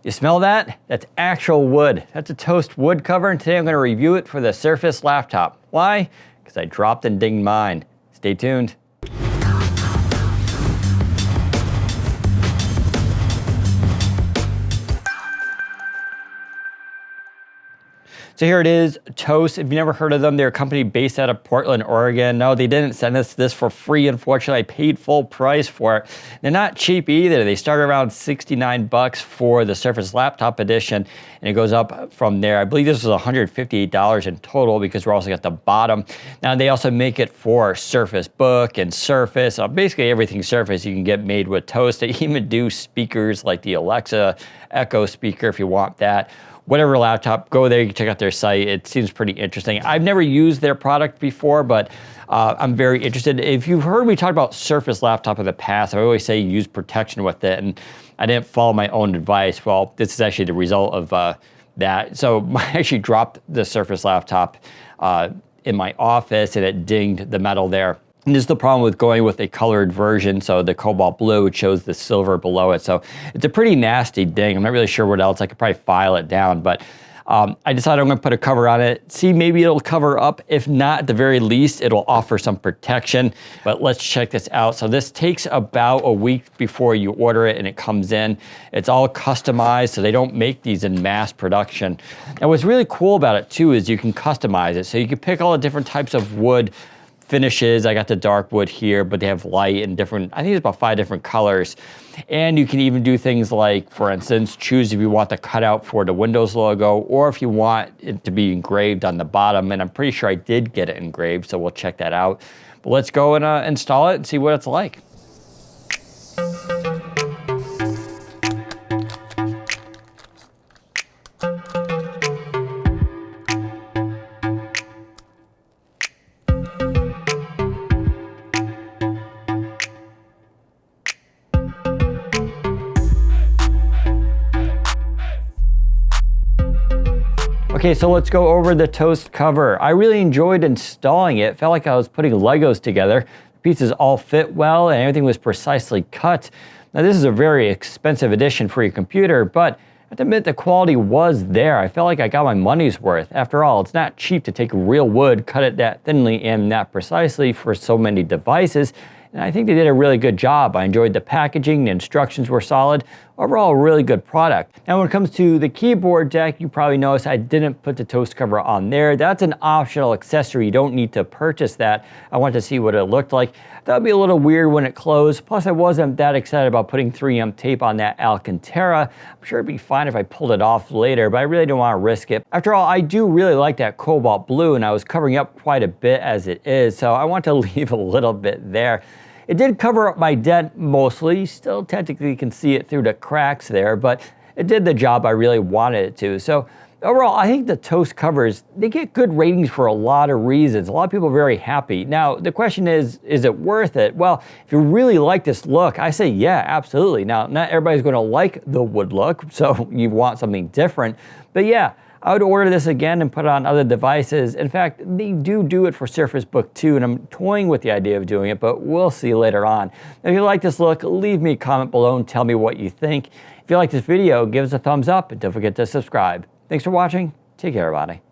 You smell that? That's actual wood. That's a Toast wood cover, and today I'm going to review it for the Surface laptop. Why? Because I dropped and dinged mine. Stay tuned. So here it is, Toast. If you've never heard of them, they're a company based out of Portland, Oregon. No, they didn't send us this for free, unfortunately. I paid full price for it. They're not cheap either. They start around 69 bucks for the Surface Laptop Edition, and it goes up from there. I believe this was $158 in total because we're also got the bottom. Now, they also make it for Surface Book and Surface. Basically, everything Surface you can get made with Toast. They even do speakers like the Alexa Echo speaker if you want that. Whatever laptop, go there, you can check out their site. It seems pretty interesting. I've never used their product before, but I'm very interested. If you've heard me talk about Surface Laptop in the past, I always say use protection with it, and I didn't follow my own advice. Well, this is actually the result of that. So I actually dropped the Surface Laptop in my office, and it dinged the metal there. And this is the problem with going with a colored version. So the cobalt blue, it shows the silver below it. So it's a pretty nasty ding. I'm not really sure what else. I could probably file it down, but I decided I'm gonna put a cover on it. See, maybe it'll cover up. If not, at the very least, it'll offer some protection. But let's check this out. So this takes about a week before you order it and it comes in. It's all customized, so they don't make these in mass production. And what's really cool about it too is you can customize it. So you can pick all the different types of wood finishes. I got the dark wood here, but they have light and different, I think it's about 5 different colors. And you can even do things like, for instance, choose if you want the cutout for the Windows logo or if you want it to be engraved on the bottom. And I'm pretty sure I did get it engraved, so we'll check that out. But let's go and install it and see what it's like. Okay, so let's go over the Toast cover. I really enjoyed installing it. It felt like I was putting Legos together. The pieces all fit well and everything was precisely cut. Now this is a very expensive edition for your computer, but I have to admit the quality was there. I felt like I got my money's worth. After all, it's not cheap to take real wood, cut it that thinly and that precisely for so many devices. And I think they did a really good job. I enjoyed the packaging, the instructions were solid. Overall, a really good product. Now, when it comes to the keyboard deck, you probably noticed I didn't put the Toast cover on there. That's an optional accessory. You don't need to purchase that. I wanted to see what it looked like. That would be a little weird when it closed. Plus, I wasn't that excited about putting 3M tape on that Alcantara. I'm sure it'd be fine if I pulled it off later, but I really don't want to risk it. After all, I do really like that cobalt blue, and I was covering up quite a bit as it is, so I want to leave a little bit there. It did cover up my dent mostly. You still technically can see it through the cracks there, but it did the job I really wanted it to. So overall, I think the Toast covers, they get good ratings for a lot of reasons. A lot of people are very happy. Now, the question is it worth it? Well, if you really like this look, I say yeah, absolutely. Now, not everybody's gonna like the wood look, so you want something different. But yeah, I would order this again and put it on other devices. In fact, they do it for Surface Book 2, and I'm toying with the idea of doing it, but we'll see later on. If you like this look, leave me a comment below and tell me what you think. If you like this video, give us a thumbs up, and don't forget to subscribe. Thanks for watching. Take care, everybody.